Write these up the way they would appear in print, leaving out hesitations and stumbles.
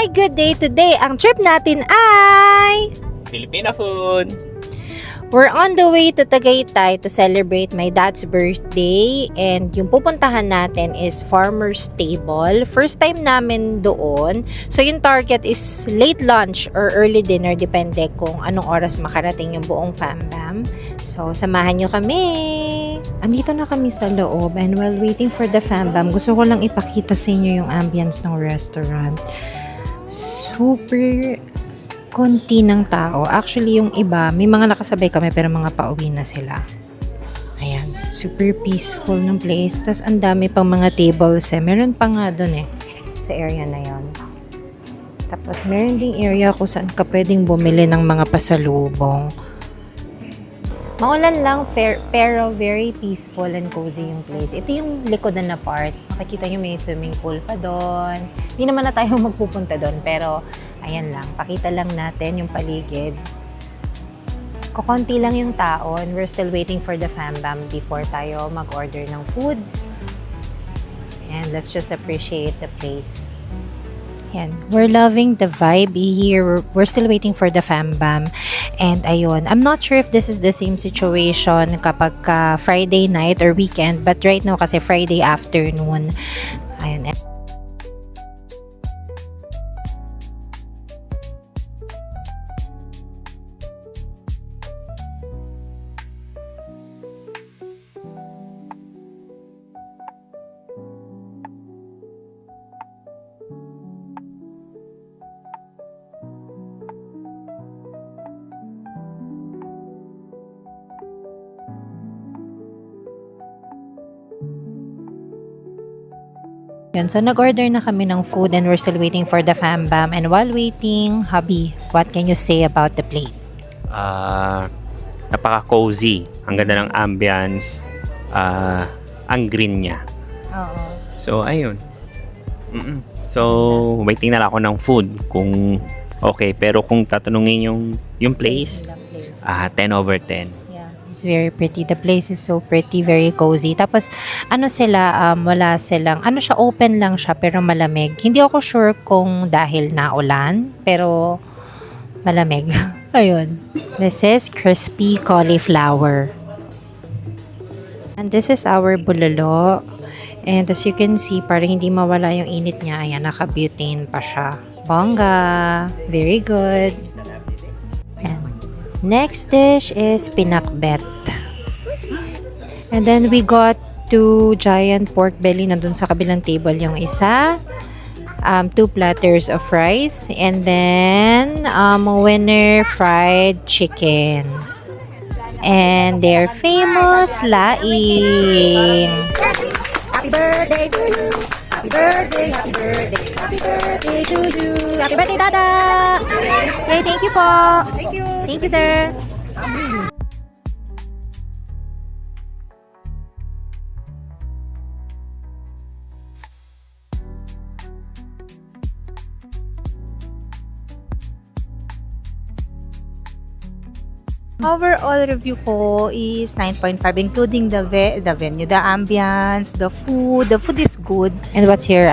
Hi, good day today. Ang trip natin ay Filipino food. we're on the way to Tagaytay to celebrate my dad's birthday, and yung pupuntahan natin is Farmer's Table. First time namin doon. So yung target is late lunch or early dinner, depende kung anong oras makarating yung buong fam-bam. So samahan nyo kami. Andito na kami sa loob, and while waiting for the fam-bam, gusto ko lang ipakita sa inyo yung ambience ng restaurant. Super konti ng tao. Actually, yung iba, may mga nakasabay kami pero mga pauwi na sila. Ayan, super peaceful ng place. Tapos ang dami pang mga tables eh. Meron pa nga dun eh, sa area na yon. Tapos meron ding area kung saan ka pwedeng bumili ng mga pasalubong. Maulan lang, pero very peaceful and cozy yung place. Ito yung likodan na part. Makikita nyo may swimming pool pa doon. Hindi naman na tayo magpupunta doon, pero ayan lang, pakita lang natin yung paligid. Kukunti lang yung tao, and we're still waiting for the fam-bam before tayo mag-order ng food. And let's just appreciate the place. Yan. We're loving the vibe here. We're still waiting for the fam-bam. And ayun, I'm not sure if this is the same situation kapag Friday night or weekend, but right now kasi Friday afternoon. Ayun. Yun, so nag-order na kami ng food and we're still waiting for the fam-bam. And while waiting, hubby, what can you say about the place? Napaka-cozy. Ang ganda ng ambience. Ang green niya. Oo. So, ayun. So, waiting na lang ako ng food kung okay. Pero kung tatanungin yung place, 10 over 10. It's very pretty. The place is so pretty, very cozy. Tapos, ano sila, wala silang, ano siya, open lang siya, pero malamig. Hindi ako sure kung dahil naulan, pero malamig. Ayun. This is crispy cauliflower. And this is our bulalo. And as you can see, parang hindi mawala yung init niya. Ayan, naka-butane pa siya. Bongga. Very good. Next dish is pinakbet. And then we got 2 giant pork belly na dun sa kabilang table yung isa. 2 platters of rice. And then winner fried chicken. And their famous laing. Happy birthday to you. Happy birthday, happy birthday, happy birthday to you. Happy birthday, Dada! Okay, thank you po. Thank you. Thank you, sir. Overall review ko is 9.5, including the venue, the ambience, the food. The food is good. And what's your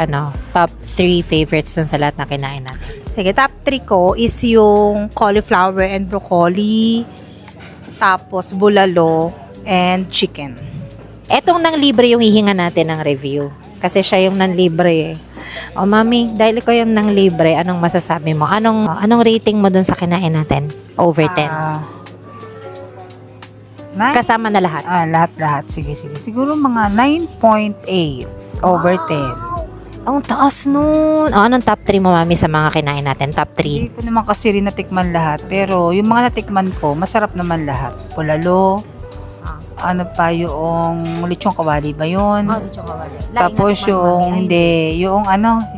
top 3 favorites dun sa lahat na kinain natin? Sige, top 3 ko is yung cauliflower and broccoli, tapos bulalo, and chicken. Etong nang libre yung hihinga natin ng review. Kasi siya yung nang libre eh. O mami, dahil ko yung nang libre, anong masasabi mo? Anong rating mo dun sa kinain natin? Over 10. Kasama na lahat. Lahat. Sige. Siguro mga 9.8 over 10. Ang taas nun. Anong top 3 mo, mami, sa mga kinain natin? Top 3? Hindi ko naman kasi rin natikman lahat. Pero yung mga natikman ko, masarap naman lahat. Bulalo. Ano pa yung lechong kawali ba yun? Tapos yung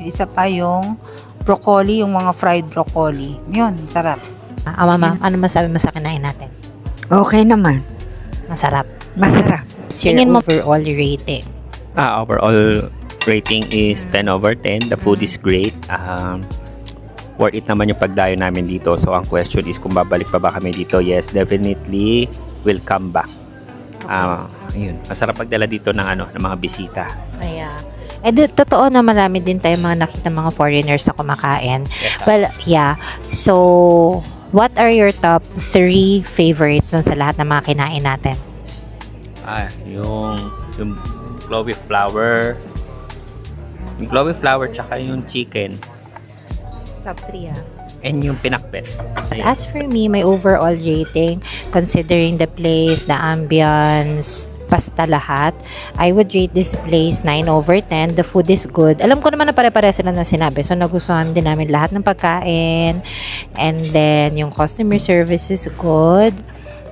isa pa yung broccoli, yung mga fried broccoli. Yun, sarap. Mama, ano masabi mo sa kinain natin? Okay naman. Masarap. Masarap. Tingin mo overall rating? Overall rating is 10 over 10. The food is great. Worth it naman yung pagdayo namin dito. So, ang question is kung babalik pa ba kami dito. Yes, definitely will come back. Ayun. Masarap pagdala dito ng mga bisita. Ayan. Totoo na marami din tayong mga nakita mga foreigners na kumakain. Yes, Well, yeah. So, what are your top 3 favorites dun sa lahat ng mga kinain natin? Yung cauliflower. Yung cauliflower tsaka yung chicken. Top 3, ah. And yung pinakbet. Ayun. As for me, my overall rating, considering the place, the ambience, basta lahat, I would rate this place 9 over 10. The food is good. Alam ko naman na pare-pare sila na sinabi. So, nagustuhan din namin lahat ng pagkain. And then, yung customer service is good.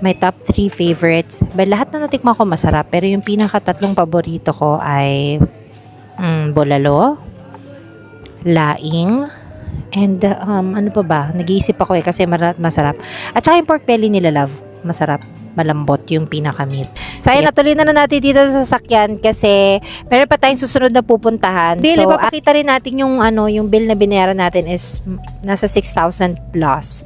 My top 3 favorites. Lahat na natikman ko masarap. Pero yung pinaka-3 paborito ko ay bulalo, laing, and ano pa ba? Nag-iisip ako kasi masarap. At saka yung pork belly nila, love. Masarap. Malambot yung pinaka-meat. So, ayun, natuloy na natin dito sa sasakyan kasi meron pa tayong susunod na pupuntahan. So, pakita rin natin yung, yung bill na binayaran natin is nasa 6,000 plus.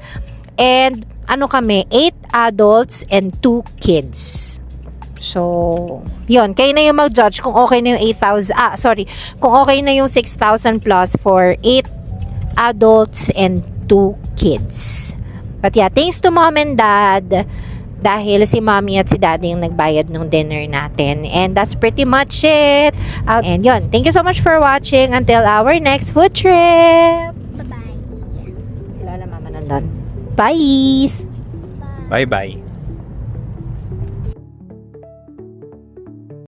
And, kami, 8 adults and 2 kids. So, yun. Kayo na yung mag-judge kung okay na yung 8,000, kung okay na yung 6,000 plus for 8 adults and 2 kids. But yeah, thanks to mom and dad dahil si mommy at si daddy yung nagbayad ng dinner natin. And that's pretty much it. And yun, thank you so much for watching. Until our next food trip. Bye-bye. Si Lola Mama nandun. Bye! Bye-bye.